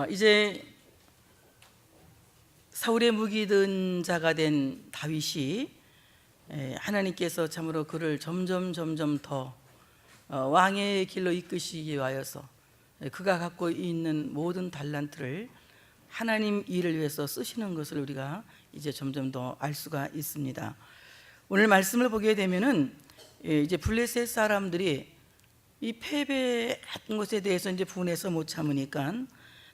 이제 사울의 무기 든 자가 된 다윗이 하나님께서 참으로 그를 점점 더 왕의 길로 이끄시기 위하여서 그가 갖고 있는 모든 달란트를 하나님 일을 위해서 쓰시는 것을 우리가 이제 점점 더 알 수가 있습니다. 오늘 말씀을 보게 되면은 이제 블레셋 사람들이 이 패배한 것에 대해서 이제 분해서 못 참으니까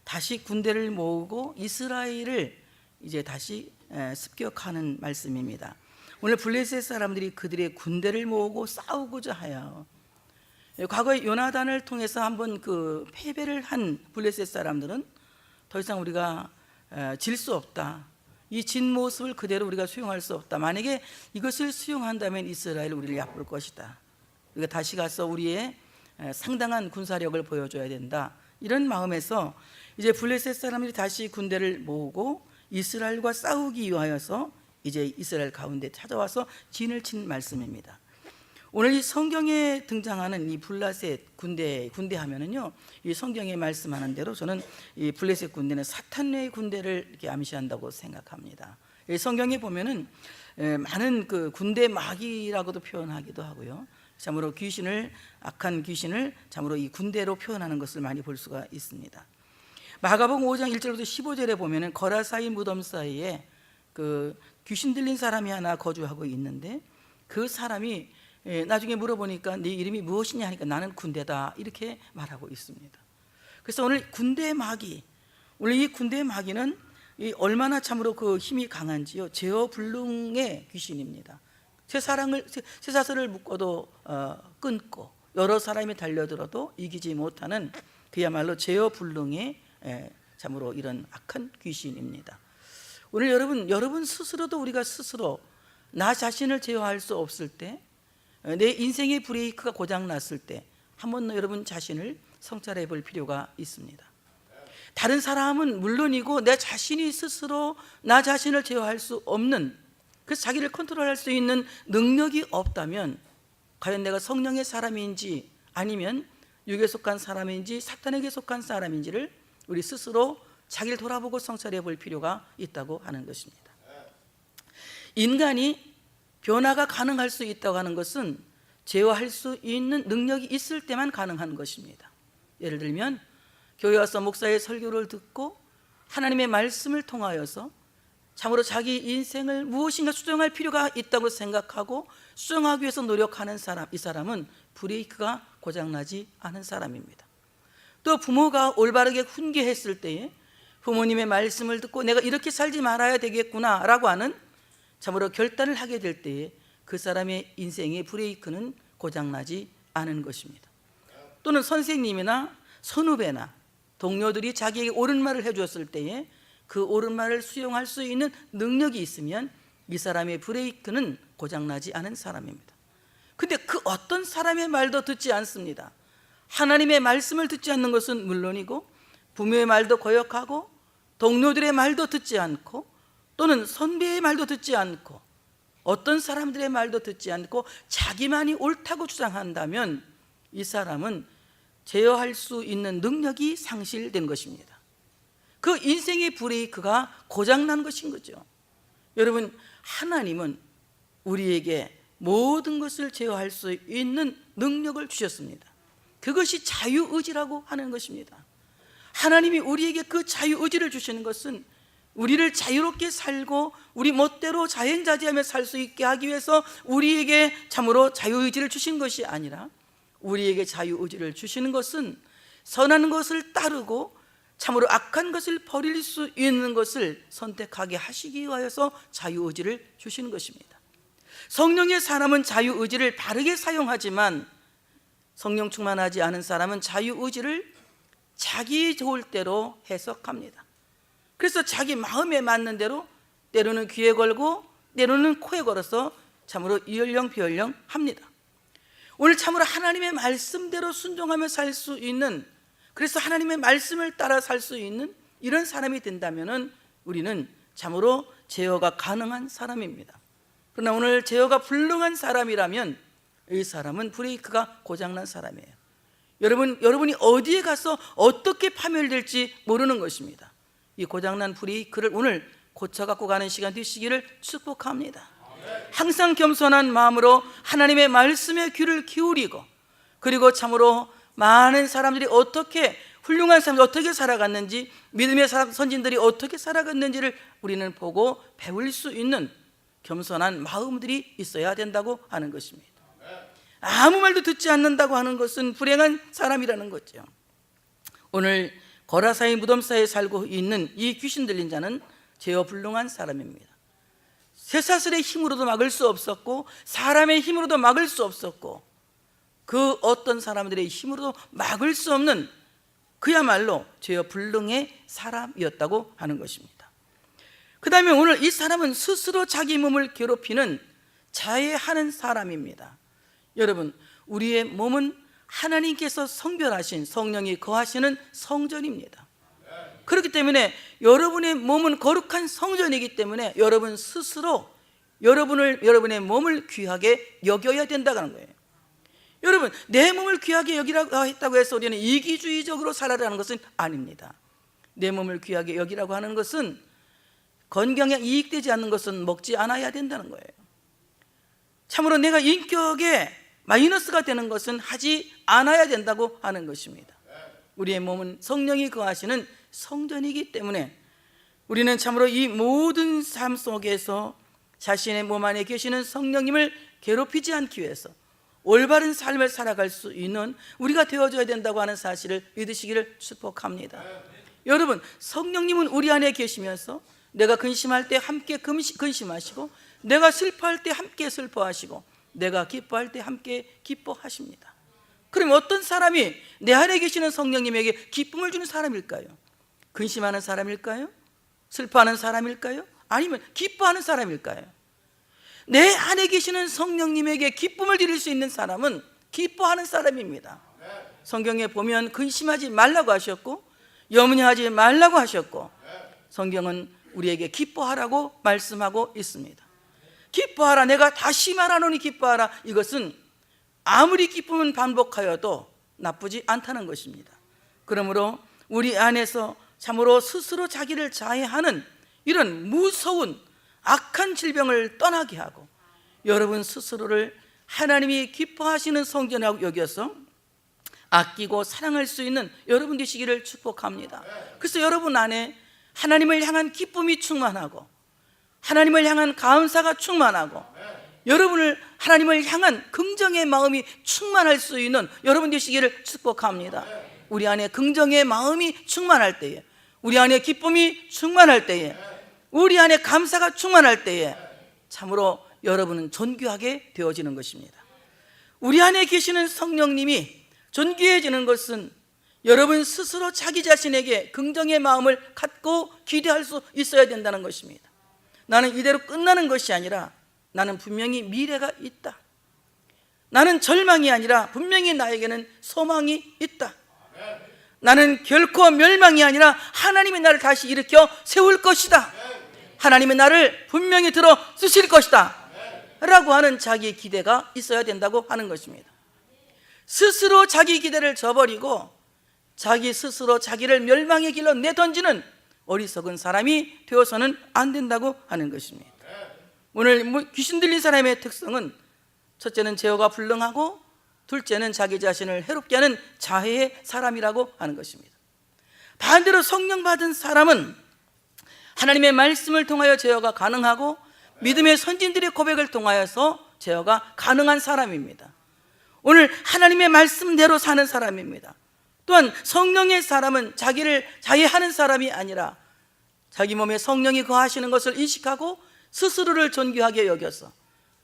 다시 군대를 모으고 이스라엘을 이제 다시 습격하는 말씀입니다. 오늘 블레셋 사람들이 그들의 군대를 모으고 싸우고자 하여, 과거에 요나단을 통해서 한번 그 패배를 한 블레셋 사람들은 더 이상 우리가 질 수 없다, 이 진 모습을 그대로 우리가 수용할 수 없다, 만약에 이것을 수용한다면 이스라엘 우리를 얕볼 것이다, 우리가 다시 가서 우리의 상당한 군사력을 보여줘야 된다, 이런 마음에서 이제 블레셋 사람들이 다시 군대를 모으고 이스라엘과 싸우기 위하여서 이제 이스라엘 가운데 찾아와서 진을 친 말씀입니다. 오늘 이 성경에 등장하는 이 블레셋 군대 하면은요, 이 성경에 말씀하는 대로 저는 이 블레셋 군대는 사탄의 군대를 이렇게 암시한다고 생각합니다. 이 성경에 보면은 많은 그 군대 마귀라고도 표현하기도 하고요, 참으로 악한 귀신을 참으로 이 군대로 표현하는 것을 많이 볼 수가 있습니다. 마가복음 5장 1절부터 15절에 보면은 거라사이 무덤 사이에 그 귀신 들린 사람이 하나 거주하고 있는데, 그 사람이 나중에 물어보니까 네 이름이 무엇이냐 하니까 나는 군대다, 이렇게 말하고 있습니다. 그래서 오늘 군대 마귀, 오늘 이 군대 마귀는 얼마나 참으로 그 힘이 강한지요, 제어불능의 귀신입니다. 쇠사슬을 묶어도 끊고 여러 사람이 달려들어도 이기지 못하는 그야말로 제어불능의 참으로 이런 악한 귀신입니다. 오늘 여러분 스스로도 우리가 스스로 나 자신을 제어할 수 없을 때, 내 인생의 브레이크가 고장 났을 때 한번 여러분 자신을 성찰해 볼 필요가 있습니다. 다른 사람은 물론이고 내 자신이 스스로 나 자신을 제어할 수 없는, 그래서 자기를 컨트롤할 수 있는 능력이 없다면 과연 내가 성령의 사람인지 아니면 육에 속한 사람인지 사탄에게 속한 사람인지를 우리 스스로 자기를 돌아보고 성찰해 볼 필요가 있다고 하는 것입니다. 인간이 변화가 가능할 수 있다고 하는 것은 제어할 수 있는 능력이 있을 때만 가능한 것입니다. 예를 들면 교회 와서 목사의 설교를 듣고 하나님의 말씀을 통하여서 참으로 자기 인생을 무엇인가 수정할 필요가 있다고 생각하고 수정하기 위해서 노력하는 사람, 이 사람은 브레이크가 고장나지 않은 사람입니다. 또 부모가 올바르게 훈계했을 때에 부모님의 말씀을 듣고 내가 이렇게 살지 말아야 되겠구나 라고 하는 참으로 결단을 하게 될 때에 그 사람의 인생의 브레이크는 고장나지 않은 것입니다. 또는 선생님이나 선후배나 동료들이 자기에게 옳은 말을 해주었을 때에 그 옳은 말을 수용할 수 있는 능력이 있으면 이 사람의 브레이크는 고장나지 않은 사람입니다. 근데 그 어떤 사람의 말도 듣지 않습니다. 하나님의 말씀을 듣지 않는 것은 물론이고 부모의 말도 거역하고 동료들의 말도 듣지 않고 또는 선배의 말도 듣지 않고 어떤 사람들의 말도 듣지 않고 자기만이 옳다고 주장한다면 이 사람은 제어할 수 있는 능력이 상실된 것입니다. 그 인생의 브레이크가 고장난 것인 거죠. 여러분, 하나님은 우리에게 모든 것을 제어할 수 있는 능력을 주셨습니다. 그것이 자유의지라고 하는 것입니다. 하나님이 우리에게 그 자유의지를 주시는 것은 우리를 자유롭게 살고 우리 멋대로 자연자재하며 살 수 있게 하기 위해서 우리에게 참으로 자유의지를 주신 것이 아니라, 우리에게 자유의지를 주시는 것은 선한 것을 따르고 참으로 악한 것을 버릴 수 있는 것을 선택하게 하시기 위하여서 자유의지를 주시는 것입니다. 성령의 사람은 자유의지를 바르게 사용하지만 성령 충만하지 않은 사람은 자유의지를 자기 좋을 대로 해석합니다. 그래서 자기 마음에 맞는 대로 때로는 귀에 걸고 때로는 코에 걸어서 참으로 이연령 비연령 합니다. 오늘 참으로 하나님의 말씀대로 순종하며 살 수 있는, 그래서 하나님의 말씀을 따라 살 수 있는 이런 사람이 된다면 우리는 참으로 제어가 가능한 사람입니다. 그러나 오늘 제어가 불능한 사람이라면 이 사람은 브레이크가 고장난 사람이에요. 여러분이 어디에 가서 어떻게 파멸될지 모르는 것입니다. 이 고장난 불이 그를 오늘 고쳐갖고 가는 시간 되시기를 축복합니다. 항상 겸손한 마음으로 하나님의 말씀에 귀를 기울이고, 그리고 참으로 많은 사람들이 어떻게, 훌륭한 사람들이 어떻게 살아갔는지, 믿음의 선진들이 어떻게 살아갔는지를 우리는 보고 배울 수 있는 겸손한 마음들이 있어야 된다고 하는 것입니다. 아무 말도 듣지 않는다고 하는 것은 불행한 사람이라는 거죠. 오늘 거라사의 무덤사에 살고 있는 이 귀신 들린 자는 죄어 불능한 사람입니다. 쇠사슬의 힘으로도 막을 수 없었고, 사람의 힘으로도 막을 수 없었고, 그 어떤 사람들의 힘으로도 막을 수 없는 그야말로 죄어 불능의 사람이었다고 하는 것입니다. 그 다음에 오늘 이 사람은 스스로 자기 몸을 괴롭히는 자해하는 사람입니다. 여러분, 우리의 몸은 하나님께서 성별하신 성령이 거하시는 성전입니다. 그렇기 때문에 여러분의 몸은 거룩한 성전이기 때문에 여러분 스스로 여러분의 몸을 귀하게 여겨야 된다는 거예요. 여러분, 내 몸을 귀하게 여기라고 했다고 해서 우리는 이기주의적으로 살아라는 것은 아닙니다. 내 몸을 귀하게 여기라고 하는 것은 건강에 이익되지 않는 것은 먹지 않아야 된다는 거예요. 참으로 내가 인격에 마이너스가 되는 것은 하지 않아야 된다고 하는 것입니다. 우리의 몸은 성령이 거하시는 성전이기 때문에 우리는 참으로 이 모든 삶 속에서 자신의 몸 안에 계시는 성령님을 괴롭히지 않기 위해서 올바른 삶을 살아갈 수 있는 우리가 되어줘야 된다고 하는 사실을 믿으시기를 축복합니다. 여러분, 성령님은 우리 안에 계시면서 내가 근심할 때 함께 근심하시고, 내가 슬퍼할 때 함께 슬퍼하시고, 내가 기뻐할 때 함께 기뻐하십니다. 그럼 어떤 사람이 내 안에 계시는 성령님에게 기쁨을 주는 사람일까요? 근심하는 사람일까요? 슬퍼하는 사람일까요? 아니면 기뻐하는 사람일까요? 내 안에 계시는 성령님에게 기쁨을 드릴 수 있는 사람은 기뻐하는 사람입니다. 성경에 보면 근심하지 말라고 하셨고, 염려하지 말라고 하셨고, 성경은 우리에게 기뻐하라고 말씀하고 있습니다. 기뻐하라, 내가 다시 말하노니 기뻐하라. 이것은 아무리 기쁨은 반복하여도 나쁘지 않다는 것입니다. 그러므로 우리 안에서 참으로 스스로 자기를 자해하는 이런 무서운 악한 질병을 떠나게 하고, 여러분 스스로를 하나님이 기뻐하시는 성전이라고 여겨서 아끼고 사랑할 수 있는 여러분 되시기를 축복합니다. 그래서 여러분 안에 하나님을 향한 기쁨이 충만하고, 하나님을 향한 감사가 충만하고, 여러분을 하나님을 향한 긍정의 마음이 충만할 수 있는 여러분 되시기를 축복합니다. 우리 안에 긍정의 마음이 충만할 때에, 우리 안에 기쁨이 충만할 때에, 우리 안에 감사가 충만할 때에 참으로 여러분은 존귀하게 되어지는 것입니다. 우리 안에 계시는 성령님이 존귀해지는 것은 여러분 스스로 자기 자신에게 긍정의 마음을 갖고 기대할 수 있어야 된다는 것입니다. 나는 이대로 끝나는 것이 아니라 나는 분명히 미래가 있다. 나는 절망이 아니라 분명히 나에게는 소망이 있다. 나는 결코 멸망이 아니라 하나님이 나를 다시 일으켜 세울 것이다. 하나님이 나를 분명히 들어 쓰실 것이다 라고 하는 자기 기대가 있어야 된다고 하는 것입니다. 스스로 자기 기대를 저버리고 자기 스스로 자기를 멸망의 길로 내던지는 어리석은 사람이 되어서는 안 된다고 하는 것입니다. 오늘 귀신 들린 사람의 특성은 첫째는 제어가 불능하고, 둘째는 자기 자신을 해롭게 하는 자해의 사람이라고 하는 것입니다. 반대로 성령 받은 사람은 하나님의 말씀을 통하여 제어가 가능하고, 믿음의 선진들의 고백을 통하여서 제어가 가능한 사람입니다. 오늘 하나님의 말씀대로 사는 사람입니다. 또한 성령의 사람은 자기를 자해하는 사람이 아니라 자기 몸에 성령이 거하시는 것을 인식하고 스스로를 존귀하게 여겨서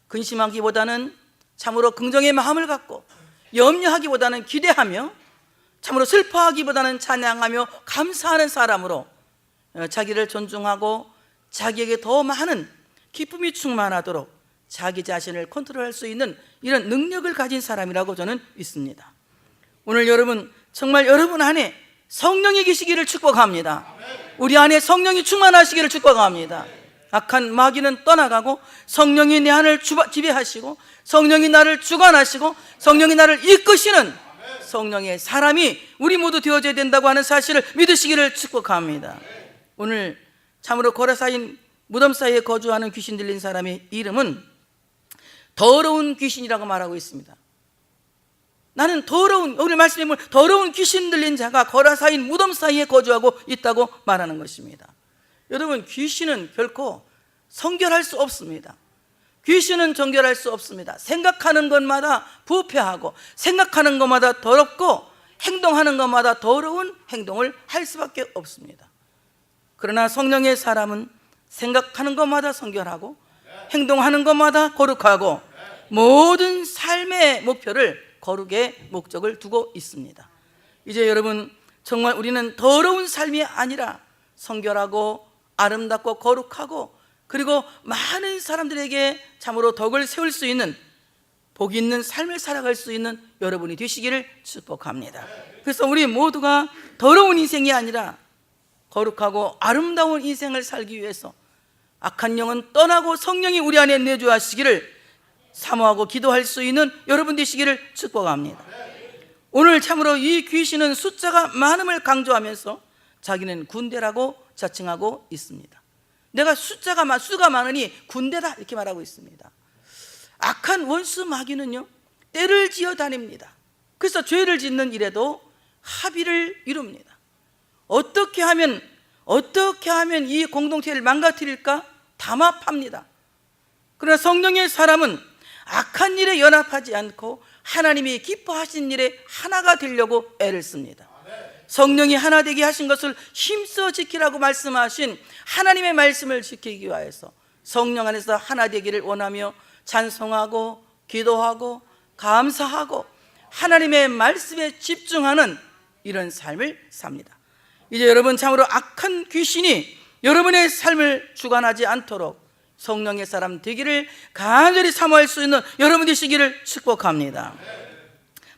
근심하기보다는 참으로 긍정의 마음을 갖고, 염려하기보다는 기대하며, 참으로 슬퍼하기보다는 찬양하며 감사하는 사람으로 자기를 존중하고 자기에게 더 많은 기쁨이 충만하도록 자기 자신을 컨트롤할 수 있는 이런 능력을 가진 사람이라고 저는 믿습니다. 오늘 여러분 정말 여러분 안에 성령이 계시기를 축복합니다. 우리 안에 성령이 충만하시기를 축복합니다. 악한 마귀는 떠나가고 성령이 내 안을 지배하시고 성령이 나를 주관하시고 성령이 나를 이끄시는 성령의 사람이 우리 모두 되어져야 된다고 하는 사실을 믿으시기를 축복합니다. 오늘 참으로 거라사인 무덤 사이에 거주하는 귀신 들린 사람의 이름은 더러운 귀신이라고 말하고 있습니다. 나는 오늘 말씀에 보면 더러운 귀신 들린 자가 거라사인 무덤 사이에 거주하고 있다고 말하는 것입니다. 여러분, 귀신은 결코 성결할 수 없습니다. 귀신은 정결할 수 없습니다. 생각하는 것마다 부패하고 생각하는 것마다 더럽고 행동하는 것마다 더러운 행동을 할 수밖에 없습니다. 그러나 성령의 사람은 생각하는 것마다 성결하고 행동하는 것마다 거룩하고 모든 삶의 목표를 거룩의 목적을 두고 있습니다. 이제 여러분, 정말 우리는 더러운 삶이 아니라 성결하고 아름답고 거룩하고 그리고 많은 사람들에게 참으로 덕을 세울 수 있는 복 있는 삶을 살아갈 수 있는 여러분이 되시기를 축복합니다. 그래서 우리 모두가 더러운 인생이 아니라 거룩하고 아름다운 인생을 살기 위해서 악한 영은 떠나고 성령이 우리 안에 내주하시기를 사모하고 기도할 수 있는 여러분 되시기를 축복합니다. 오늘 참으로 이 귀신은 숫자가 많음을 강조하면서 자기는 군대라고 자칭하고 있습니다. 내가 수가 많으니 군대다 이렇게 말하고 있습니다. 악한 원수 마귀는요, 때를 지어 다닙니다. 그래서 죄를 짓는 일에도 합의를 이룹니다. 어떻게 하면 이 공동체를 망가뜨릴까 담합합니다. 그러나 성령의 사람은 악한 일에 연합하지 않고 하나님이 기뻐하신 일에 하나가 되려고 애를 씁니다. 성령이 하나 되게 하신 것을 힘써 지키라고 말씀하신 하나님의 말씀을 지키기 위해서 성령 안에서 하나 되기를 원하며 찬송하고 기도하고 감사하고 하나님의 말씀에 집중하는 이런 삶을 삽니다. 이제 여러분, 참으로 악한 귀신이 여러분의 삶을 주관하지 않도록 성령의 사람 되기를 간절히 사모할 수 있는 여러분 되시기를 축복합니다.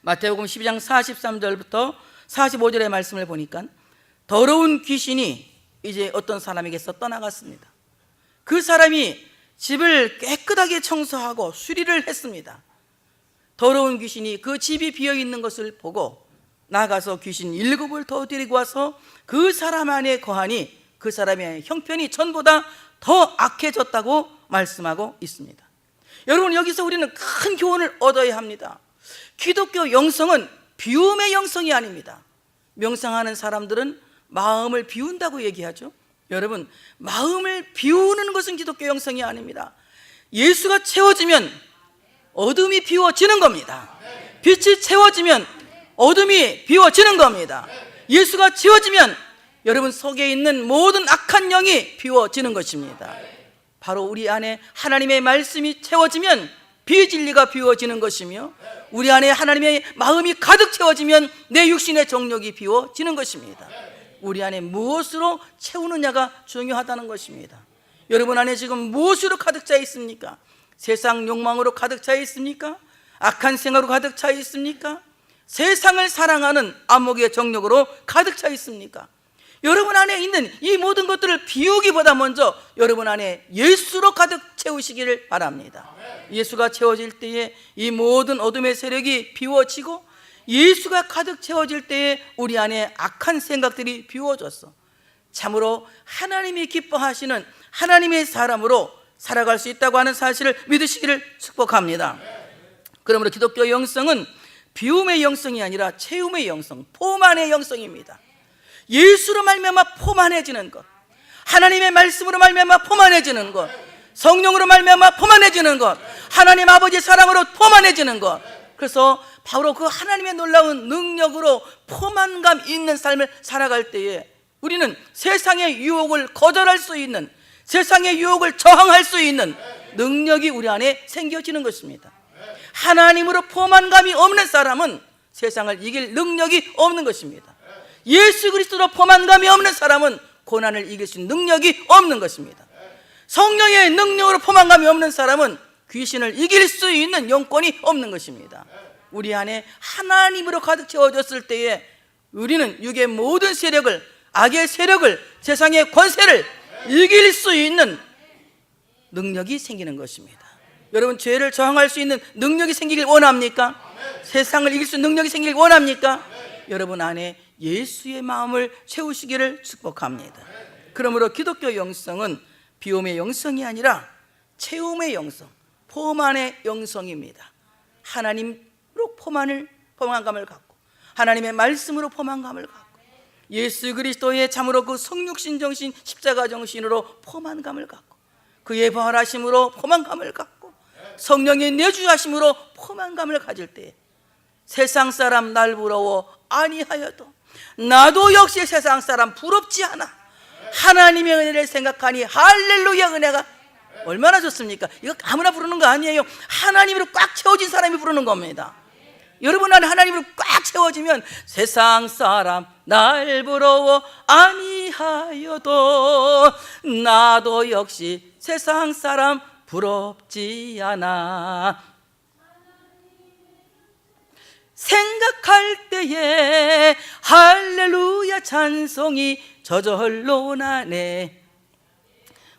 마태복음 12장 43절부터 45절의 말씀을 보니까 더러운 귀신이 이제 어떤 사람에게서 떠나갔습니다. 그 사람이 집을 깨끗하게 청소하고 수리를 했습니다. 더러운 귀신이 그 집이 비어있는 것을 보고 나가서 귀신 7을 더 데리고 와서 그 사람 안에 거하니 그 사람의 형편이 전보다 더 악해졌다고 말씀하고 있습니다. 여러분, 여기서 우리는 큰 교훈을 얻어야 합니다. 기독교 영성은 비움의 영성이 아닙니다. 명상하는 사람들은 마음을 비운다고 얘기하죠. 여러분, 마음을 비우는 것은 기독교 영성이 아닙니다. 예수가 채워지면 어둠이 비워지는 겁니다. 빛이 채워지면 어둠이 비워지는 겁니다. 예수가 채워지면 여러분 속에 있는 모든 악한 영이 비워지는 것입니다. 바로 우리 안에 하나님의 말씀이 채워지면 비진리가 비워지는 것이며 우리 안에 하나님의 마음이 가득 채워지면 내 육신의 정욕이 비워지는 것입니다. 우리 안에 무엇으로 채우느냐가 중요하다는 것입니다. 여러분 안에 지금 무엇으로 가득 차 있습니까? 세상 욕망으로 가득 차 있습니까? 악한 생각으로 가득 차 있습니까? 세상을 사랑하는 암흑의 정욕으로 가득 차 있습니까? 여러분 안에 있는 이 모든 것들을 비우기보다 먼저 여러분 안에 예수로 가득 채우시기를 바랍니다. 예수가 채워질 때에 이 모든 어둠의 세력이 비워지고 예수가 가득 채워질 때에 우리 안에 악한 생각들이 비워졌어. 참으로 하나님이 기뻐하시는 하나님의 사람으로 살아갈 수 있다고 하는 사실을 믿으시기를 축복합니다. 그러므로 기독교 영성은 비움의 영성이 아니라 채움의 영성, 포만의 영성입니다. 예수로 말미암아 포만해지는 것, 하나님의 말씀으로 말미암아 포만해지는 것, 성령으로 말미암아 포만해지는 것, 하나님 아버지의 사랑으로 포만해지는 것. 그래서 바로 그 하나님의 놀라운 능력으로 포만감 있는 삶을 살아갈 때에 우리는 세상의 유혹을 거절할 수 있는, 세상의 유혹을 저항할 수 있는 능력이 우리 안에 생겨지는 것입니다. 하나님으로 포만감이 없는 사람은 세상을 이길 능력이 없는 것입니다. 예수 그리스도로 포만감이 없는 사람은 고난을 이길 수 있는 능력이 없는 것입니다. 성령의 능력으로 포만감이 없는 사람은 귀신을 이길 수 있는 영권이 없는 것입니다. 우리 안에 하나님으로 가득 채워졌을 때에 우리는 육의 모든 세력을, 악의 세력을, 세상의 권세를 이길 수 있는 능력이 생기는 것입니다. 여러분, 죄를 저항할 수 있는 능력이 생기길 원합니까? 세상을 이길 수 있는 능력이 생길 원합니까? 여러분 안에 예수의 마음을 채우시기를 축복합니다. 그러므로 기독교 영성은 비움의 영성이 아니라 채움의 영성, 포만의 영성입니다. 하나님으로 포만감을 갖고, 하나님의 말씀으로 포만감을 갖고, 예수 그리스도의 참으로 그 성육신 정신, 십자가 정신으로 포만감을 갖고, 그의 부활하심으로 포만감을 갖고, 성령의 내주하심으로 포만감을 가질 때 세상 사람 날 부러워 아니하여도 나도 역시 세상 사람 부럽지 않아. 하나님의 은혜를 생각하니 할렐루야. 은혜가 얼마나 좋습니까? 이거 아무나 부르는 거 아니에요. 하나님으로 꽉 채워진 사람이 부르는 겁니다. 여러분 안에 하나님으로 꽉 채워지면 세상 사람 날 부러워 아니하여도 나도 역시 세상 사람 부럽지 않아. 생각할 때에 할렐루야 찬송이 저절로 나네.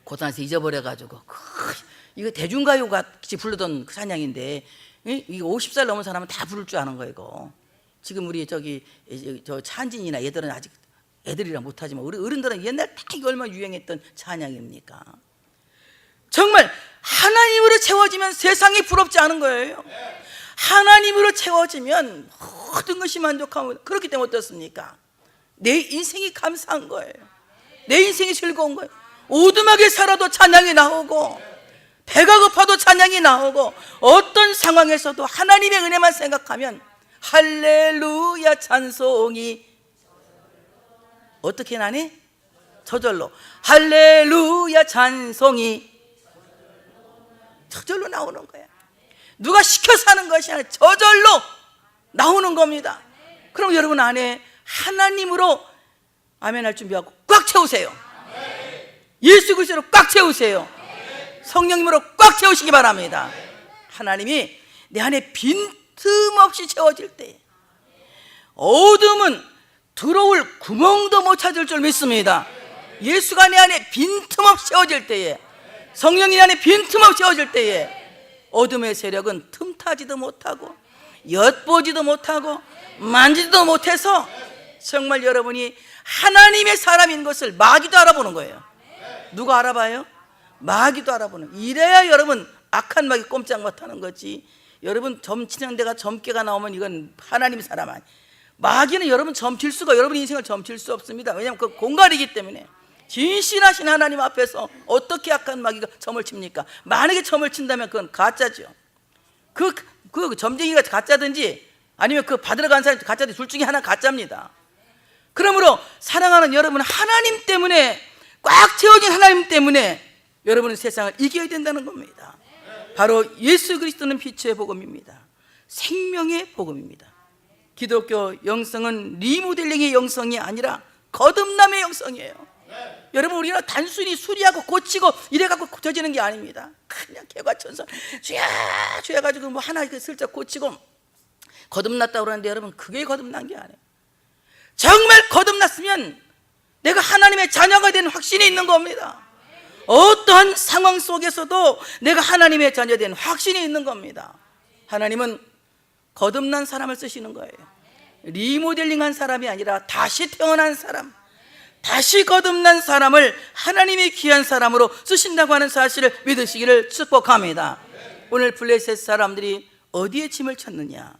고단에서 잊어버려가지고 이거 대중가요 같이 부르던 그 찬양인데, 이거 50살 넘은 사람은 다 부를 줄 아는 거예요. 이거 지금 우리 저 찬진이나 얘들은 아직 애들이라 못하지만 우리 어른들은 옛날 딱 이거 얼마나 유행했던 찬양입니까? 정말 하나님으로 채워지면 세상이 부럽지 않은 거예요. 하나님으로 채워지면 모든 것이 만족하고, 그렇기 때문에 어떻습니까? 내 인생이 감사한 거예요. 내 인생이 즐거운 거예요. 오두막에 살아도 찬양이 나오고, 배가 고파도 찬양이 나오고, 어떤 상황에서도 하나님의 은혜만 생각하면 할렐루야 찬송이 어떻게 나니? 저절로. 할렐루야 찬송이 저절로 나오는 거야. 누가 시켜서 하는 것이 아니라 저절로 나오는 겁니다. 그럼 여러분 안에 하나님으로 아멘할 준비하고 꽉 채우세요. 예수 그리스도로 꽉 채우세요. 성령님으로 꽉 채우시기 바랍니다. 하나님이 내 안에 빈틈없이 채워질 때 어둠은 들어올 구멍도 못 찾을 줄 믿습니다. 예수가 내 안에 빈틈없이 채워질 때에, 성령이 내 안에 빈틈없이 채워질 때에 어둠의 세력은 틈타지도 못하고 엿보지도 못하고 만지지도 못해서 정말 여러분이 하나님의 사람인 것을 마귀도 알아보는 거예요. 누가 알아봐요? 마귀도 알아보는. 이래야 여러분 악한 마귀 꼼짝 못하는 거지. 여러분 점치는 데가 점괘가 나오면 이건 하나님 사람 아니. 마귀는 여러분 점칠 수가, 여러분 인생을 점칠 수 없습니다. 왜냐하면 그 공갈이기 때문에. 진실하신 하나님 앞에서 어떻게 악한 마귀가 점을 칩니까? 만약에 점을 친다면 그건 가짜죠. 그 점쟁이가 가짜든지 아니면 그 받으러 간 사람이 가짜든지 둘 중에 하나 가짜입니다. 그러므로 사랑하는 여러분, 하나님 때문에, 꽉 채워진 하나님 때문에 여러분은 세상을 이겨야 된다는 겁니다. 바로 예수 그리스도는 빛의 복음입니다. 생명의 복음입니다. 기독교 영성은 리모델링의 영성이 아니라 거듭남의 영성이에요. 여러분 우리가 단순히 수리하고 고치고 이래갖고 고쳐지는 게 아닙니다. 그냥 개과천선 주야 가지고 뭐 하나 이렇게 슬쩍 고치고 거듭났다고 그러는데 여러분 그게 거듭난 게 아니에요. 정말 거듭났으면 내가 하나님의 자녀가 된 확신이 있는 겁니다. 어떠한 상황 속에서도 내가 하나님의 자녀 된 확신이 있는 겁니다. 하나님은 거듭난 사람을 쓰시는 거예요. 리모델링한 사람이 아니라 다시 태어난 사람, 다시 거듭난 사람을 하나님의 귀한 사람으로 쓰신다고 하는 사실을 믿으시기를 축복합니다. 오늘 블레셋 사람들이 어디에 짐을 쳤느냐?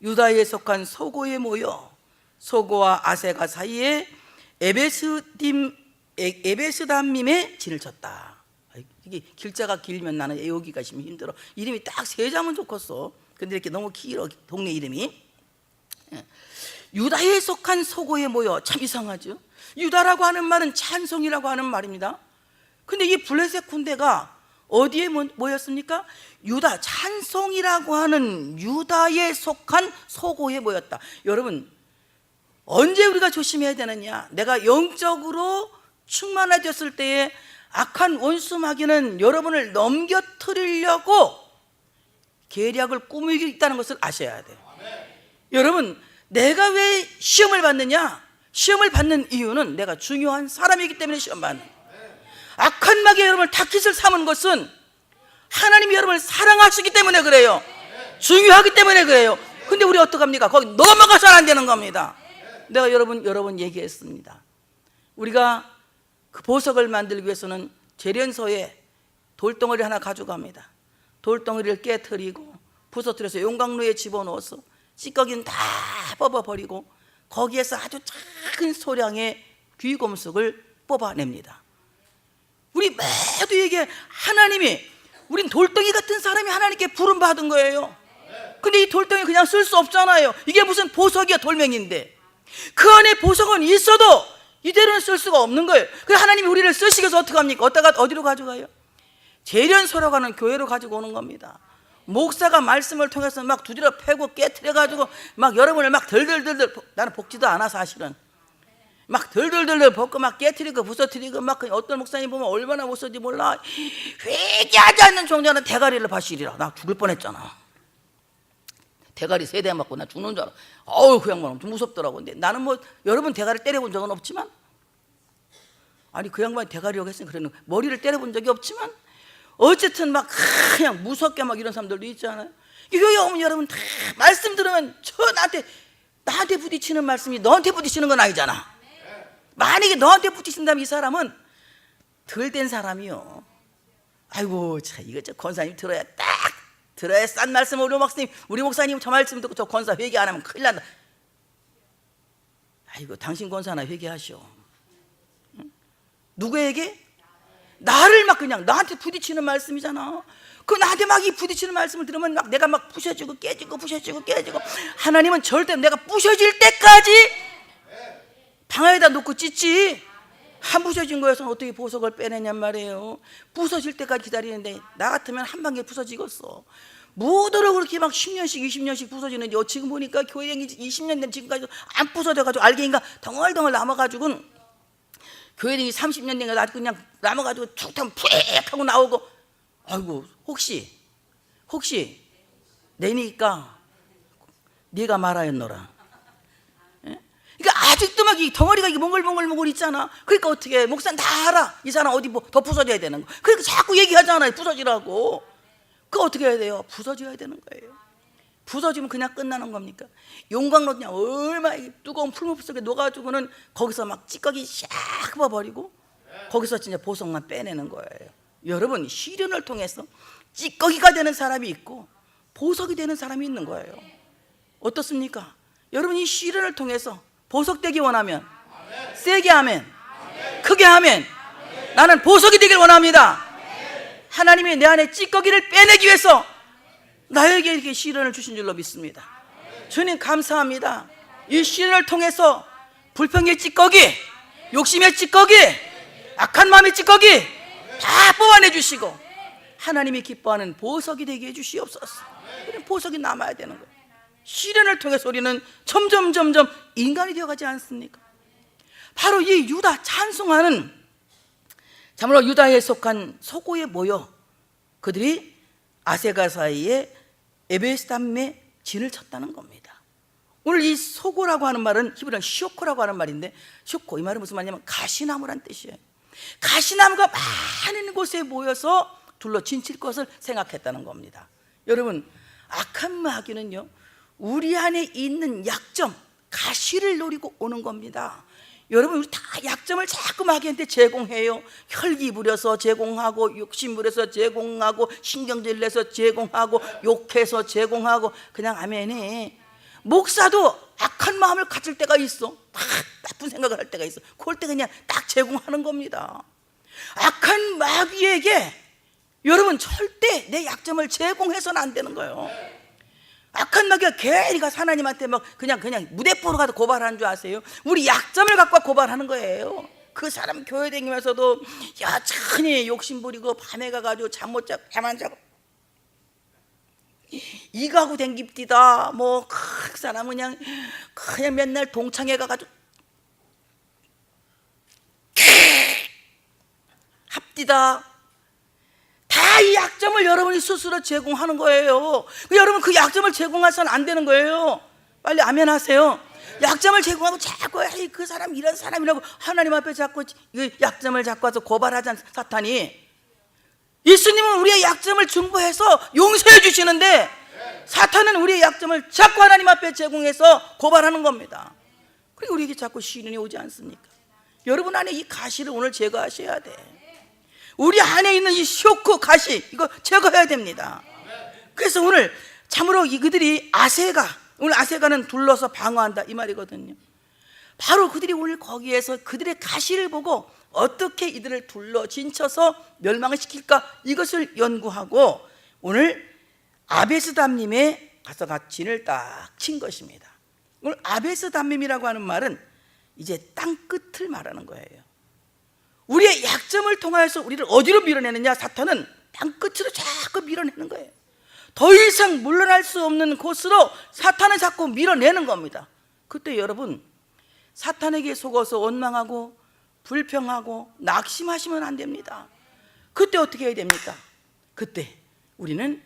유다에 속한 소고에 모여 소고와 아세가 사이에 에베스담밈에 진을 쳤다. 이게 길자가 길면 나는 애우기가 힘들어. 이름이 딱 세 자면 좋겠어. 근데 이렇게 너무 길어, 동네 이름이. 유다에 속한 소고에 모여. 참 이상하죠. 유다라고 하는 말은 찬송이라고 하는 말입니다. 근데 이 블레셋 군대가 어디에 모였습니까? 유다, 찬송이라고 하는 유다에 속한 소고에 모였다. 여러분 언제 우리가 조심해야 되느냐? 내가 영적으로 충만해졌을 때에 악한 원수 마귀는 여러분을 넘겨뜨리려고 계략을 꾸미고 있다는 것을 아셔야 돼요. 여러분 내가 왜 시험을 받느냐? 시험을 받는 이유는 내가 중요한 사람이기 때문에 시험 받는 거예요. 악한 마귀가 여러분을 타깃을 삼은 것은 하나님이 여러분을 사랑하시기 때문에 그래요. 중요하기 때문에 그래요. 근데 우리 어떡합니까? 거기 넘어가서는 안 되는 겁니다. 내가 여러 번 얘기했습니다. 우리가 그 보석을 만들기 위해서는 재련소에 돌덩어리 하나 가져갑니다. 돌덩어리를 깨트리고 부서뜨려서 용광로에 집어넣어서 찌꺼기는 다 뽑아버리고 거기에서 아주 작은 소량의 귀금속을 뽑아냅니다. 우리 모두 얘기해. 하나님이, 우린 돌덩이 같은 사람이 하나님께 부름받은 거예요. 근데 이 돌덩이 그냥 쓸 수 없잖아요. 이게 무슨 보석이야, 돌멩이인데. 그 안에 보석은 있어도 이대로는 쓸 수가 없는 거예요. 그래서 하나님이 우리를 쓰시기 위해서 어떻게 합니까? 어디로 가져가요? 재련소라고 하는 교회로 가지고 오는 겁니다. 목사가 말씀을 통해서 막 두드려 패고 깨트려가지고 막 여러분을 막 덜덜덜덜, 나는 볶지도 않아 사실은, 막 덜덜덜덜 볶고 막 깨트리고 부서뜨리고 막, 어떤 목사님 보면 얼마나 못 써지 몰라. 회개하지 않는 종자는 대가리를 파시리라. 나 죽을 뻔했잖아. 대가리 3대 맞고 나 죽는 줄 알아. 어우, 그 양반 엄청 무섭더라고. 근데 나는 뭐 여러분 대가리 때려본 적은 없지만, 아니 그 양반이 대가리라고 했으니 그러는, 머리를 때려본 적이 없지만 어쨌든 막 그냥 무섭게 막 이런 사람들도 있잖아요. 교회 오면 여러분 다 말씀 들으면 나한테 부딪히는 말씀이 너한테 부딪히는 건 아니잖아. 만약에 너한테 부딪힌다면 이 사람은 덜 된 사람이요. 아이고 참, 이거 저 권사님 들어야 싼 말씀. 우리 목사님 저 말씀 듣고 저 권사 회개 안 하면 큰일 난다. 아이고 당신 권사나 회개하시오. 응? 누구에게? 나를 막 그냥 나한테 부딪히는 말씀이잖아. 그 나한테 막 이 부딪히는 말씀을 들으면 막 내가 막 부셔지고 깨지고 부셔지고 깨지고. 하나님은 절대 내가 부셔질 때까지 방아에다 놓고 찢지. 한 부서진 거에서 어떻게 보석을 빼내냔 말이에요. 부서질 때까지 기다리는데 나 같으면 한 방에 부서지겠어. 뭐더러 그렇게 막 10년씩 20년씩 부서지는지. 지금 보니까 교회 다닌 지 20년 된 지금까지 안 부서져가지고 알갱이가 덩얼덩얼 남아가지고, 교회 다닌 지 30년 된 거 아주 그냥 남아가지고 툭 하면 푸익 하고 나오고. 아이고 혹시 내니까 네가 말하였노라. 그러니까 아직도 막 이 덩어리가 이게 몽글몽글 있잖아. 그러니까 어떻게 해? 목사는 다 알아. 이 사람 어디 더 부서져야 되는 거. 그러니까 자꾸 얘기하잖아요. 부서지라고. 그거 어떻게 해야 돼요? 부서져야 되는 거예요. 부서지면 그냥 끝나는 겁니까? 용광로 그냥 얼마나 뜨거운 풀무불 속에 녹아가지고는 거기서 막 찌꺼기 샥 뽑아버리고 거기서 진짜 보석만 빼내는 거예요. 여러분, 시련을 통해서 찌꺼기가 되는 사람이 있고 보석이 되는 사람이 있는 거예요. 어떻습니까? 여러분, 이 시련을 통해서 보석되기 원하면 세게 하면, 크게 하면, 나는 보석이 되길 원합니다. 하나님이 내 안에 찌꺼기를 빼내기 위해서 나에게 이렇게 시련을 주신 줄로 믿습니다. 주님 감사합니다. 이 시련을 통해서 불평의 찌꺼기, 욕심의 찌꺼기, 악한 마음의 찌꺼기 다 뽑아내 주시고 하나님이 기뻐하는 보석이 되게 해주시옵소서. 보석이 남아야 되는 거예요. 시련을 통해서 우리는 점점 인간이 되어가지 않습니까? 바로 이 유다, 찬송하는, 참으로 유다에 속한 소고에 모여 그들이 아세가 사이에 에베스담에 진을 쳤다는 겁니다. 오늘 이 소고라고 하는 말은 히브리어 쇼코라고 하는 말인데, 쇼코, 이 말은 무슨 말이냐면 가시나무란 뜻이에요. 가시나무가 많은 곳에 모여서 둘러 진칠 것을 생각했다는 겁니다. 여러분, 악한 마귀는요, 우리 안에 있는 약점, 가시를 노리고 오는 겁니다. 여러분, 우리 다 약점을 자꾸 마귀한테 제공해요. 혈기 부려서 제공하고, 욕심 부려서 제공하고, 신경질 내서 제공하고, 욕해서 제공하고. 그냥 아멘해. 목사도 악한 마음을 가질 때가 있어. 막 나쁜 생각을 할 때가 있어. 그럴 때 그냥 딱 제공하는 겁니다. 악한 마귀에게 여러분 절대 내 약점을 제공해서는 안 되는 거예요. 악한 마귀가 괜히 가서 하나님한테 막 그냥 무대포로 가서 고발하는 줄 아세요? 우리 약점을 갖고 고발하는 거예요. 그 사람 교회 다니면서도 여전히 욕심 부리고 밤에 가가지고 잠 못 자고 잠 자고 이가고 댕깁디다. 뭐 그 사람은 그냥 맨날 동창회 가가지고 합디다. 다 이 약점을 여러분이 스스로 제공하는 거예요. 여러분, 그 약점을 제공해서는 안 되는 거예요. 빨리 아멘 하세요. 약점을 제공하고 자꾸 그 사람 이런 사람이라고 하나님 앞에 자꾸 약점을 잡고 와서 고발하잖아, 사탄이. 예수님은 우리의 약점을 중보해서 용서해 주시는데 사탄은 우리의 약점을 자꾸 하나님 앞에 제공해서 고발하는 겁니다. 그리고 우리에게 자꾸 시련이 오지 않습니까? 여러분 안에 이 가시를 오늘 제거하셔야 돼. 우리 안에 있는 이 쇼크 가시, 이거 제거해야 됩니다. 그래서 오늘 참으로 그들이 오늘 아세가는 둘러서 방어한다 이 말이거든요. 바로 그들이 오늘 거기에서 그들의 가시를 보고 어떻게 이들을 둘러 진쳐서 멸망을 시킬까, 이것을 연구하고 오늘 아베스담님에 가서 진을 딱 친 것입니다. 오늘 아베스담님이라고 하는 말은 이제 땅끝을 말하는 거예요. 우리의 약점을 통하여서 우리를 어디로 밀어내느냐, 사탄은 땅끝으로 자꾸 밀어내는 거예요. 더 이상 물러날 수 없는 곳으로 사탄을 자꾸 밀어내는 겁니다. 그때 여러분, 사탄에게 속어서 원망하고 불평하고 낙심하시면 안 됩니다. 그때 어떻게 해야 됩니까? 그때 우리는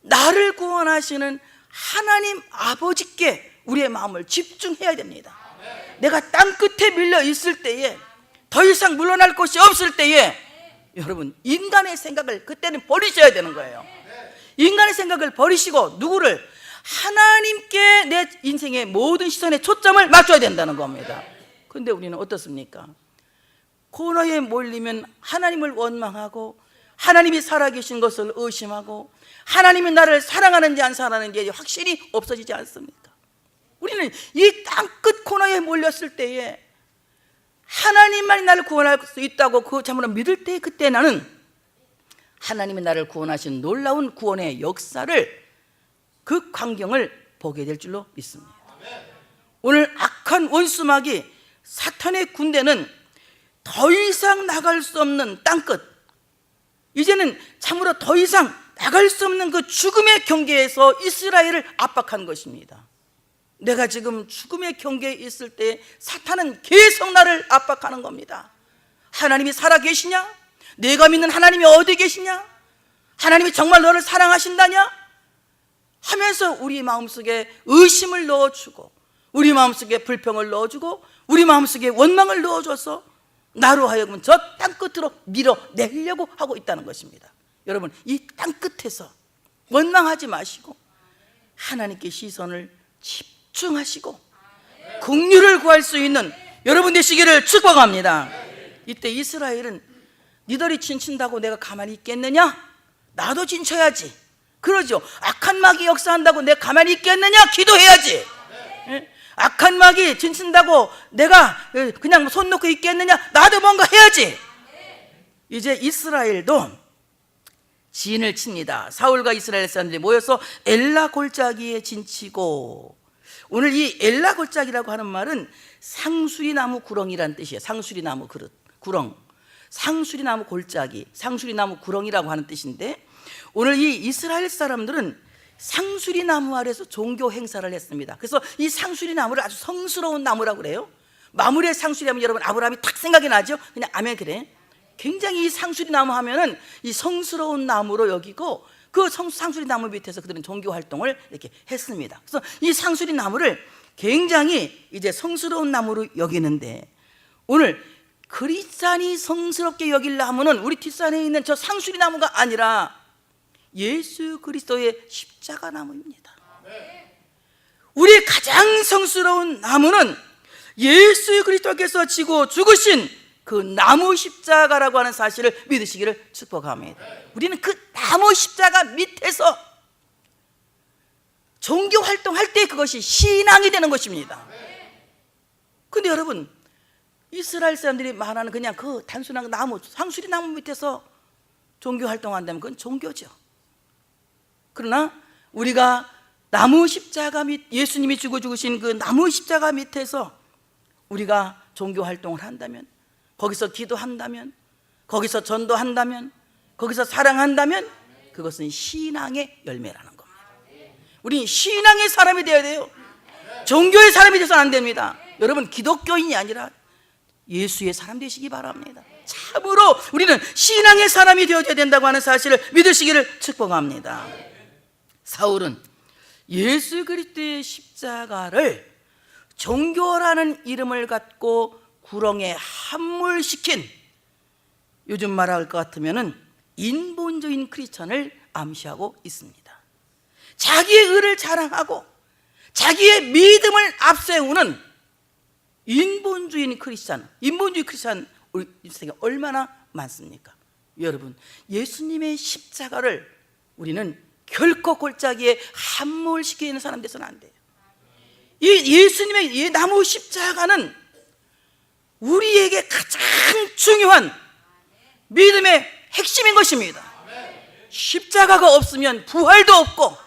나를 구원하시는 하나님 아버지께 우리의 마음을 집중해야 됩니다. 내가 땅끝에 밀려 있을 때에, 더 이상 물러날 곳이 없을 때에 여러분, 인간의 생각을 그때는 버리셔야 되는 거예요. 인간의 생각을 버리시고 누구를? 하나님께 내 인생의 모든 시선의 초점을 맞춰야 된다는 겁니다. 그런데 우리는 어떻습니까? 코너에 몰리면 하나님을 원망하고 하나님이 살아계신 것을 의심하고 하나님이 나를 사랑하는지 안 사랑하는지 확실히 없어지지 않습니까? 우리는 이 땅끝 코너에 몰렸을 때에 하나님만이 나를 구원할 수 있다고 그 참으로 믿을 때, 그때 나는 하나님이 나를 구원하신 놀라운 구원의 역사를, 그 광경을 보게 될 줄로 믿습니다. 오늘 악한 원수마귀 사탄의 군대는 더 이상 나갈 수 없는 땅끝, 이제는 참으로 더 이상 나갈 수 없는 그 죽음의 경계에서 이스라엘을 압박한 것입니다. 내가 지금 죽음의 경계에 있을 때 사탄은 계속 나를 압박하는 겁니다. 하나님이 살아계시냐? 내가 믿는 하나님이 어디 계시냐? 하나님이 정말 너를 사랑하신다냐? 하면서 우리 마음속에 의심을 넣어주고 우리 마음속에 불평을 넣어주고 우리 마음속에 원망을 넣어줘서 나로 하여금 저 땅끝으로 밀어내려고 하고 있다는 것입니다. 여러분, 이 땅끝에서 원망하지 마시고 하나님께 시선을 집중하시고 긍휼을 구할 수 있는 여러분 되시기를 축복합니다. 이때 이스라엘은 니들이 진친다고 내가 가만히 있겠느냐? 나도 진쳐야지. 그러죠. 악한 마귀 역사한다고 내가 가만히 있겠느냐? 기도해야지. 악한 마귀 진친다고 내가 그냥 손 놓고 있겠느냐? 나도 뭔가 해야지. 이제 이스라엘도 진을 칩니다. 사울과 이스라엘 사람들이 모여서 엘라 골짜기에 진치고, 오늘 이 엘라 골짜기라고 하는 말은 상수리나무 구렁이라는 뜻이에요. 상수리나무 구렁, 상수리나무 골짜기, 상수리나무 구렁이라고 하는 뜻인데, 오늘 이 이스라엘 사람들은 상수리나무 아래서 종교 행사를 했습니다. 그래서 이 상수리나무를 아주 성스러운 나무라고 그래요. 마무리의 상수리하면 여러분 아브라함이 탁 생각이 나죠? 그냥 아멘 그래. 굉장히 이 상수리나무 하면은 이 성스러운 나무로 여기고, 그 상수리나무 밑에서 그들은 종교 활동을 이렇게 했습니다. 그래서 이 상수리나무를 굉장히 이제 성스러운 나무로 여기는데, 오늘 그리스도인이 성스럽게 여기려 하면은 우리 뒷산에 있는 저 상수리나무가 아니라 예수 그리스도의 십자가 나무입니다. 우리의 가장 성스러운 나무는 예수 그리스도께서 지고 죽으신 그 나무 십자가라고 하는 사실을 믿으시기를 축복합니다. 우리는 그 나무 십자가 밑에서 종교 활동할 때 그것이 신앙이 되는 것입니다. 근데 여러분, 이스라엘 사람들이 말하는 그냥 그 단순한 나무, 상수리 나무 밑에서 종교 활동한다면 그건 종교죠. 그러나 우리가 나무 십자가 밑, 예수님이 주고 죽으신 그 나무 십자가 밑에서 우리가 종교 활동을 한다면, 거기서 기도한다면, 거기서 전도한다면, 거기서 사랑한다면, 그것은 신앙의 열매라는 겁니다. 우리 신앙의 사람이 되어야 돼요. 종교의 사람이 되어서는 안 됩니다. 여러분, 기독교인이 아니라 예수의 사람 되시기 바랍니다. 참으로 우리는 신앙의 사람이 되어야 된다고 하는 사실을 믿으시기를 축복합니다. 사울은 예수 그리스도의 십자가를 종교라는 이름을 갖고 구렁에 함몰시킨, 요즘 말할 것 같으면 인본주의 크리스천을 암시하고 있습니다. 자기의 의를 자랑하고 자기의 믿음을 앞세우는 인본주의 크리스찬 우리 세상에 얼마나 많습니까? 여러분, 예수님의 십자가를 우리는 결코 골짜기에 함몰시키는 사람 돼서는 안 돼요. 이 예수님의 이 나무 십자가는 우리에게 가장 중요한 믿음의 핵심인 것입니다. 십자가가 없으면 부활도 없고,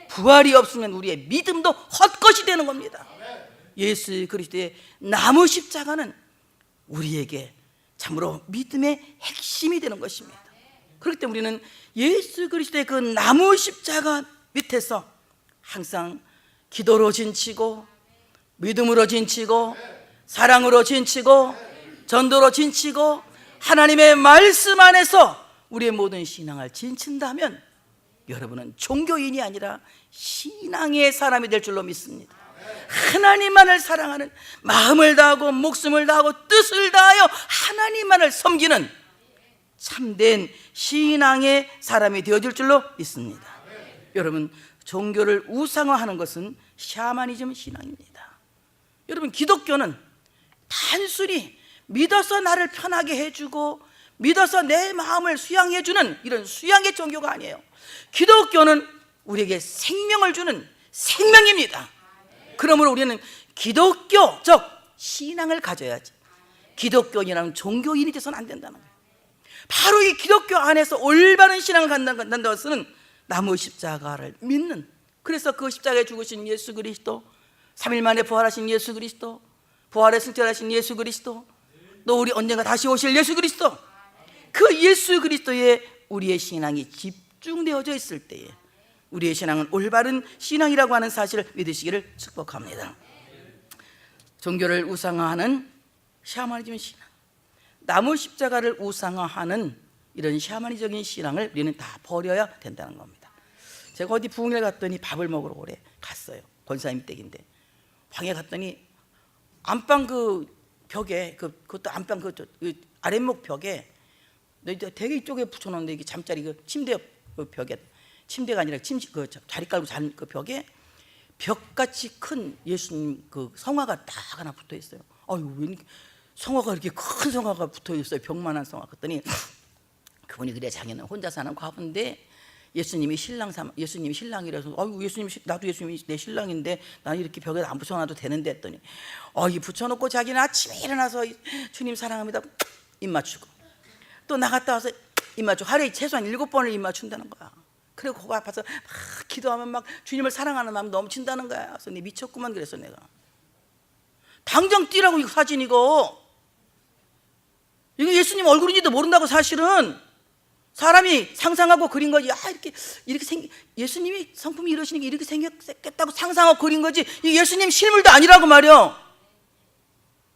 부활이 없으면 우리의 믿음도 헛것이 되는 겁니다. 예수 그리스도의 나무 십자가는 우리에게 참으로 믿음의 핵심이 되는 것입니다. 그렇기 때문에 우리는 예수 그리스도의 그 나무 십자가 밑에서 항상 기도로 진치고, 믿음으로 진치고, 사랑으로 진치고, 전도로 진치고, 하나님의 말씀 안에서 우리의 모든 신앙을 진친다면 여러분은 종교인이 아니라 신앙의 사람이 될 줄로 믿습니다. 하나님만을 사랑하는, 마음을 다하고 목숨을 다하고 뜻을 다하여 하나님만을 섬기는 참된 신앙의 사람이 되어질 줄로 믿습니다. 여러분, 종교를 우상화하는 것은 샤머니즘 신앙입니다. 여러분, 기독교는 단순히 믿어서 나를 편하게 해주고 믿어서 내 마음을 수양해주는 이런 수양의 종교가 아니에요. 기독교는 우리에게 생명을 주는 생명입니다. 그러므로 우리는 기독교적 신앙을 가져야지, 기독교인이라는 종교인이 돼서는 안 된다는 거예요. 바로 이 기독교 안에서 올바른 신앙을 갖는다는 것은 나무 십자가를 믿는, 그래서 그 십자가에 죽으신 예수 그리스도, 3일 만에 부활하신 예수 그리스도, 부활에 승천하신 예수 그리스도, 또 우리 언젠가 다시 오실 예수 그리스도, 그 예수 그리스도에 우리의 신앙이 집중되어져 있을 때에 우리의 신앙은 올바른 신앙이라고 하는 사실을 믿으시기를 축복합니다. 종교를 우상화하는 샤머니즘 신앙, 나무 십자가를 우상화하는 이런 샤머니적인 신앙을 우리는 다 버려야 된다는 겁니다. 제가 어디 부흥회 갔더니 밥을 먹으러 오래 갔어요. 권사님 댁인데 방에 갔더니 안방 그 벽에 그것도 안방 그 아랫목 벽에 되게 이쪽에 붙여놓는데, 이게 잠자리 그 침대 벽에, 침대가 아니라 그 자리 깔고 자는 그 벽에 벽같이 큰 예수님 그 성화가 딱 하나 붙어 있어요. 아유, 왜 성화가 이렇게 큰 성화가 붙어 있어요? 벽만한 성화. 그랬더니 그분이 그래, 자기는 혼자 사는 과부인데 예수님이 신랑이라서, 아유, 나도 예수님이 내 신랑인데 나는 이렇게 벽에 안 붙여놔도 되는데 했더니, 이 붙여놓고 자기는 아침에 일어나서 주님 사랑합니다 입 맞추고, 또 나갔다 와서 입 맞추고, 하루에 최소한 7번을 입 맞춘다는 거야. 그리고 거기 앞에서 막 기도하면 막 주님을 사랑하는 마음 넘친다는 거야. 그래서 내 미쳤구만. 그래서 내가 당장 뛰라고, 이거 사진 이거 예수님 얼굴인지도 모른다고. 사실은 사람이 상상하고 그린 거지. 이렇게 예수님이 성품이 이러시니까 이렇게 생겼겠다고 상상하고 그린 거지, 이 예수님 실물도 아니라고 말이야.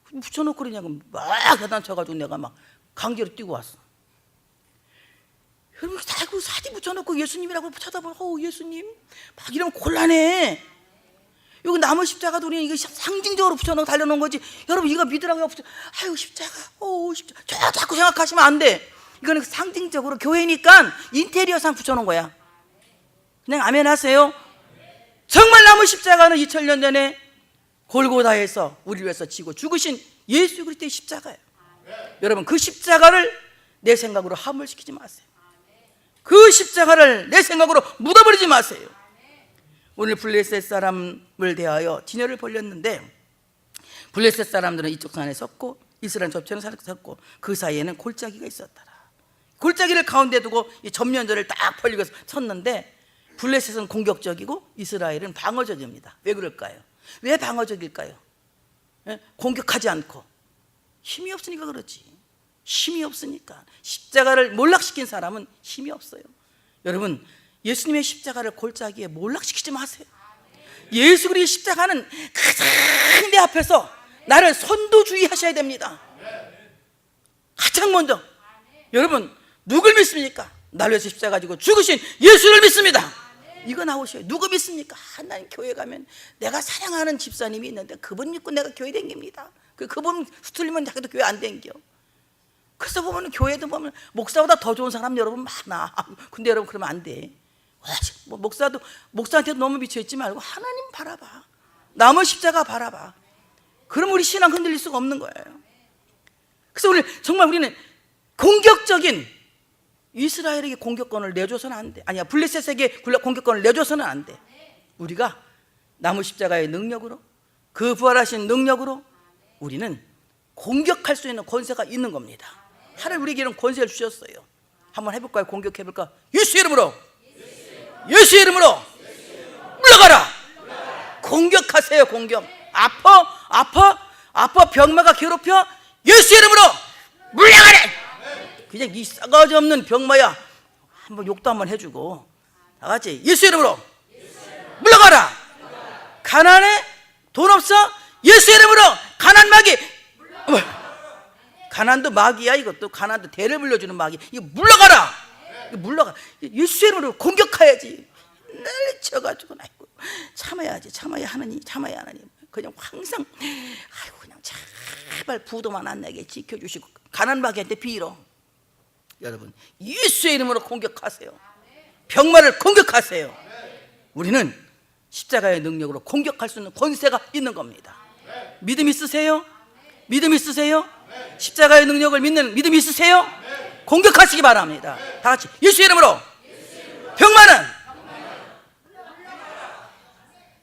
붙여놓고 그러냐고 막 야단쳐가지고 내가 막 강제로 뛰고 왔어. 여러분, 그 사진 붙여놓고 예수님이라고 쳐다보고, 예수님 막 이러면 곤란해. 여기 나무 십자가도 우리는 이거 상징적으로 붙여놓고 달려놓은 거지. 여러분, 이거 믿으라고요. 아유, 십자가, 십자가, 자꾸 생각하시면 안 돼. 이거는 상징적으로 교회니까 인테리어상 붙여놓은 거야. 그냥 아멘 하세요. 정말 나무 십자가는 2000년 전에 골고다에서 우리를 위해서 지고 죽으신 예수 그리스도의 십자가예요. 여러분, 그 십자가를 내 생각으로 함몰시키지 마세요. 그 십자가를 내 생각으로 묻어버리지 마세요. 오늘 블레셋 사람을 대하여 진열을 벌렸는데, 블레셋 사람들은 이쪽 산에 섰고 이스라엘 저편에 섰고 그 사이에는 골짜기가 있었더라. 골짜기를 가운데 두고 이 전면전을 딱 벌리고 섰는데, 블레셋은 공격적이고 이스라엘은 방어적입니다. 왜 그럴까요? 왜 방어적일까요? 공격하지 않고 힘이 없으니까 그렇지. 힘이 없으니까. 십자가를 몰락시킨 사람은 힘이 없어요. 여러분, 예수님의 십자가를 골짜기에 몰락시키지 마세요. 예수 그리스도의 십자가는 가장 내 앞에서 나를 선두주의하셔야 됩니다. 가장 먼저. 여러분, 누굴 믿습니까? 나를 위해서 십자가 지고 죽으신 예수를 믿습니다. 이거 나오셔요. 누구 믿습니까? 하나님 교회 가면 내가 사랑하는 집사님이 있는데 그분 믿고 내가 교회 댕깁니다. 그분 수틀리면 자기도 교회 안 댕겨. 그래서 보면 교회도 보면 목사보다 더 좋은 사람 여러분 많아. 근데 여러분, 그러면 안 돼. 뭐 목사한테도 너무 미쳐있지 말고 하나님 바라봐. 남의 십자가 바라봐. 그럼 우리 신앙 흔들릴 수가 없는 거예요. 그래서 우리는 공격적인 이스라엘에게 공격권을 내줘서는 안 돼. 아니야, 블레셋에게 공격권을 내줘서는 안 돼. 우리가 나무 십자가의 능력으로, 그 부활하신 능력으로 우리는 공격할 수 있는 권세가 있는 겁니다. 하나님 우리에게 이런 권세를 주셨어요. 한번 해볼까요? 공격해볼까? 예수 이름으로, 예수 이름으로 물러가라. 공격하세요. 공격. 아파 병마가 괴롭혀, 예수 이름으로 물러가라. 그냥 이 싸가지 없는 병마야, 한번 욕도 한번 해주고 다 같이 예수 이름으로 물러가라. 가난해? 돈 없어? 예수 이름으로 가난 마귀. 가난도 마귀야. 이것도 가난도 대를 불려주는 마귀. 이거 물러가라. 이거 물러가. 예수 이름으로 공격해야지. 날 쳐가지고 아이고 참아야지. 참아야 하느니, 참아야 하느니. 그냥 항상 아이고 그냥 제발 부도만 안 나게 지켜주시고 가난 마귀한테 빌어. 여러분 예수의 이름으로 공격하세요. 병마를 공격하세요. 우리는 십자가의 능력으로 공격할 수 있는 권세가 있는 겁니다. 믿음 있으세요? 믿음 있으세요? 십자가의 능력을 믿는 믿음 있으세요? 공격하시기 바랍니다. 다 같이 예수의 이름으로 병마는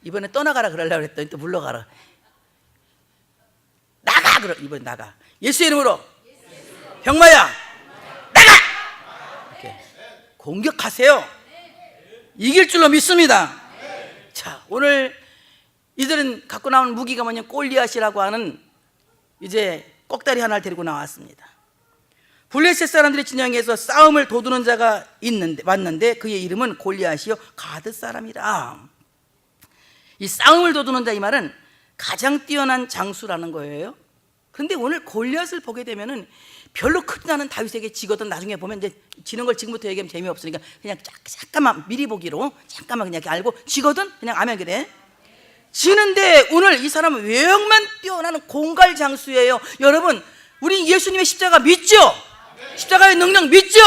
이번에 떠나가라 그러려고 했더니 또 물러가라. 나가 그러. 이번에 나가. 예수의 이름으로 병마야 나가. 이렇게 공격하세요. 이길 줄로 믿습니다. 자, 오늘 이들은 갖고 나온 무기가 뭐냐면 골리앗이라고 하는 이제 꼭다리 하나를 데리고 나왔습니다. 블레셋 사람들의 진영에서 싸움을 도두는 자가 왔는데 그의 이름은 골리앗이요 가드 사람이라. 이 싸움을 도두는 자, 이 말은 가장 뛰어난 장수라는 거예요. 그런데 오늘 골리앗을 보게 되면은 별로 크지 않은 다윗에게 지거든. 나중에 보면 이제 지는 걸 지금부터 얘기하면 재미없으니까 그냥 잠깐만 미리 보기로 잠깐만 그냥 알고 지거든 그냥 아멘. 그래 지는데 오늘 이 사람은 외형만 뛰어나는 공갈 장수예요. 여러분 우리 예수님의 십자가 믿죠? 십자가의 능력 믿죠?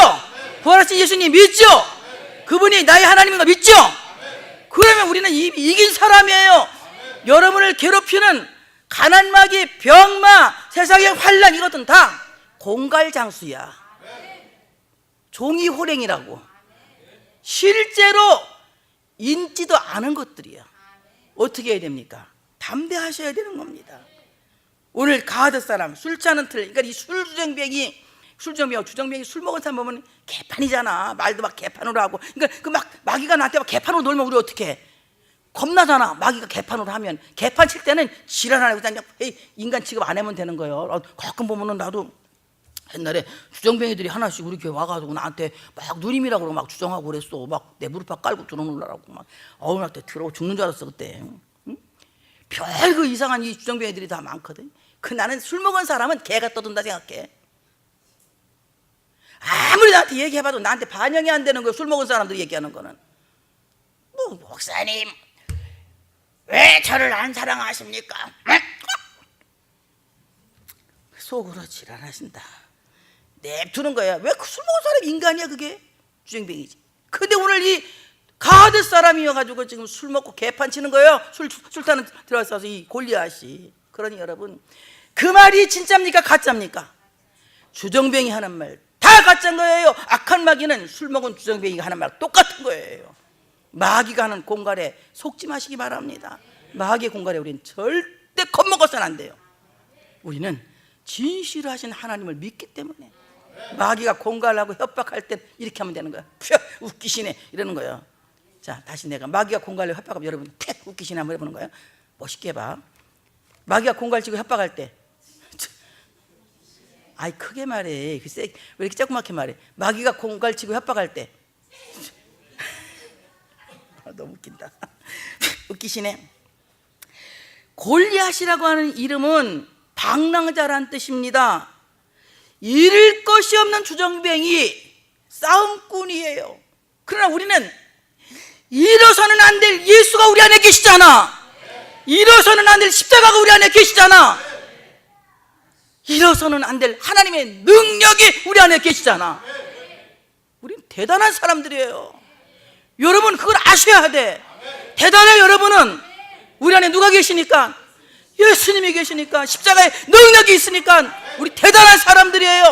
부활하신 예수님 믿죠? 그분이 나의 하나님인 거 믿죠? 그러면 우리는 이긴 사람이에요. 여러분을 괴롭히는 가난마귀, 병마, 세상의 환난, 이것은 다 공갈장수야. 종이호랭이라고. 실제로 있지도 않은 것들이야. 어떻게 해야 됩니까? 담대하셔야 되는 겁니다. 오늘 가드 사람, 술 취하는 틀, 그러니까 이 주정뱅이 술 먹은 사람 보면 개판이잖아. 말도 막 개판으로 하고. 그러니까 그 막 마귀가 나한테 막 개판으로 놀면 우리 어떻게 해? 겁나잖아. 마귀가 개판으로 하면. 개판 칠 때는 지랄 안 하고 그냥 인간 취급 안 하면 되는 거예요. 가끔 보면은 나도 옛날에 주정뱅이들이 하나씩 우리 교회 와가지고 나한테 막 누님이라고 그러고 막 주정하고 그랬어. 막 내 무릎 팍 깔고 들어놓으라고 막. 나한테 들어오고 죽는 줄 알았어 그때. 응? 별그 이상한 이 주정뱅이들이 다 많거든. 나는 술 먹은 사람은 개가 떠든다 생각해. 아무리 나한테 얘기해봐도 나한테 반영이 안 되는 거예요. 술 먹은 사람들이 얘기하는 거는. 뭐 목사님 왜 저를 안 사랑하십니까? 속으로 지랄하신다. 냅두는 거야. 왜 그 술 먹은 사람이 인간이야? 그게 주정뱅이지. 근데 오늘 이 가드 사람이어가지고 지금 술 먹고 개판 치는 거예요. 술탄은 들어와서 이 골리앗이. 그러니 여러분 그 말이 진짜입니까? 가짜입니까? 주정뱅이 하는 말 다 가짜인 거예요. 악한 마귀는 술 먹은 주정뱅이가 하는 말 똑같은 거예요. 마귀가 하는 공갈에 속지 마시기 바랍니다. 마귀의 공갈에 우리는 절대 겁먹어서는 안 돼요. 우리는 진실하신 하나님을 믿기 때문에. 마귀가 공갈하고 협박할 때 이렇게 하면 되는 거야. 웃기시네 이러는 거예요. 자, 다시 내가 마귀가 공갈하고 협박하면 여러분 팩 웃기시네 한번 해보는 거예요. 멋있게 해봐. 마귀가 공갈치고 협박할 때 아이 크게 말해. 왜 이렇게 조그맣게 말해. 마귀가 공갈치고 협박할 때 너무 웃긴다. 웃기시네. 골리앗이라고 하는 이름은 방랑자란 뜻입니다. 잃을 것이 없는 주정뱅이, 싸움꾼이에요. 그러나 우리는 잃어서는 안 될 예수가 우리 안에 계시잖아. 잃어서는 안 될 십자가가 우리 안에 계시잖아. 잃어서는 안 될 하나님의 능력이 우리 안에 계시잖아. 우린 대단한 사람들이에요. 여러분 그걸 아셔야 돼. 대단해. 여러분은 우리 안에 누가 계시니까? 예수님이 계시니까, 십자가에 능력이 있으니까 우리 대단한 사람들이에요.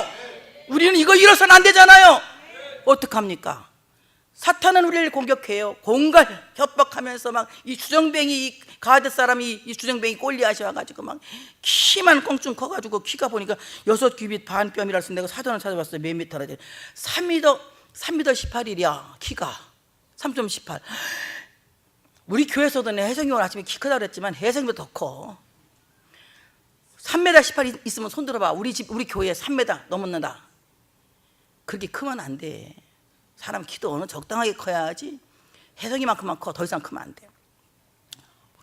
우리는 이거 잃어서는 안 되잖아요. 어떡합니까? 사탄은 우리를 공격해요. 공갈 협박하면서 막 이 주정뱅이, 이 가드 사람이 이 주정뱅이 골리앗이 와가지고 막 키만 껑충 커가지고, 키가 보니까 6규빗 반 뼘이라서 내가 사전을 찾아봤어요. 몇 미터라 돼? 3m 18이야 키가. 3.18. 우리 교회에서도 내 혜성이가 아침에 키 크다 그랬지만 혜성이보다 더 커. 3m 18 있으면 손 들어봐. 우리 집, 우리 교회 3m 넘었는다. 그렇게 크면 안 돼. 사람 키도 어느 적당하게 커야지. 혜성이만큼만 커. 더 이상 크면 안 돼.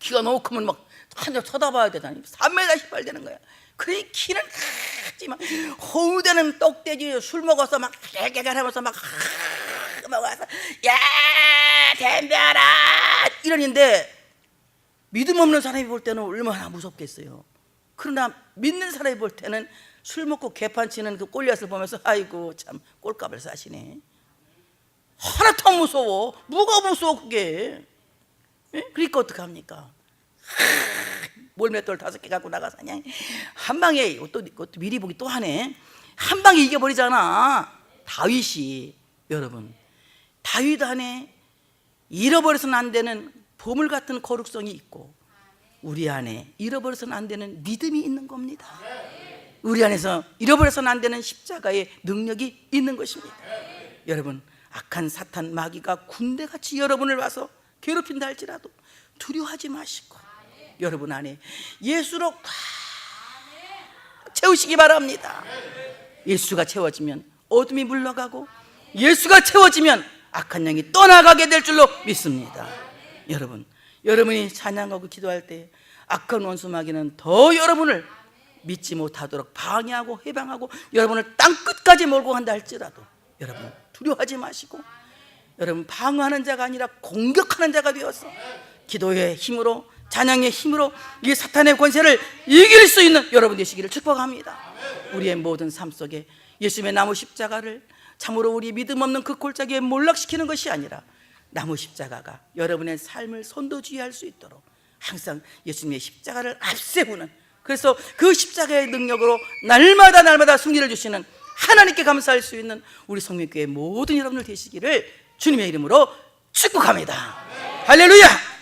키가 너무 크면 막 한점 쳐다봐야 되다니. 3m 18 되는 거야. 그러니 키는 크지만 호우되는 똑돼지 술 먹어서 막 개개개 하면서 막 와서 야 덤벼라 이러는데, 믿음 없는 사람이 볼 때는 얼마나 무섭겠어요. 그러나 믿는 사람이 볼 때는 술 먹고 개판치는 그 골리앗을 보면서 아이고 참 꼴값을 싸시네. 하나도 안 무서워. 뭐가 무서워 그게. 예? 그러니까 어떡합니까? 몰맷돌 5개 갖고 나가서 그냥 한 방에, 또 미리 보기 또 하네. 한 방에 이겨버리잖아. 다윗이. 여러분, 다윗 안에 잃어버려서는 안 되는 보물 같은 거룩성이 있고, 우리 안에 잃어버려서는 안 되는 믿음이 있는 겁니다. 우리 안에서 잃어버려서는 안 되는 십자가의 능력이 있는 것입니다. 여러분, 악한 사탄 마귀가 군대같이 여러분을 와서 괴롭힌다 할지라도 두려워하지 마시고 여러분 안에 예수로 꽉 채우시기 바랍니다. 예수가 채워지면 어둠이 물러가고, 예수가 채워지면 악한 영이 떠나가게 될 줄로 믿습니다. 여러분, 여러분이 찬양하고 기도할 때 악한 원수 마귀는 더 여러분을 믿지 못하도록 방해하고 해방하고 여러분을 땅끝까지 몰고 간다 할지라도 여러분 두려워하지 마시고, 여러분 방어하는 자가 아니라 공격하는 자가 되어서 기도의 힘으로, 찬양의 힘으로 이 사탄의 권세를 이길 수 있는 여러분 되시기를 축복합니다. 우리의 모든 삶 속에 예수님의 나무 십자가를 참으로 우리 믿음 없는 그 골짜기에 몰락시키는 것이 아니라 나무 십자가가 여러분의 삶을 선도주의할 수 있도록 항상 예수님의 십자가를 앞세우는, 그래서 그 십자가의 능력으로 날마다 승리를 주시는 하나님께 감사할 수 있는 우리 성민교회 모든 여러분들 되시기를 주님의 이름으로 축복합니다. 할렐루야.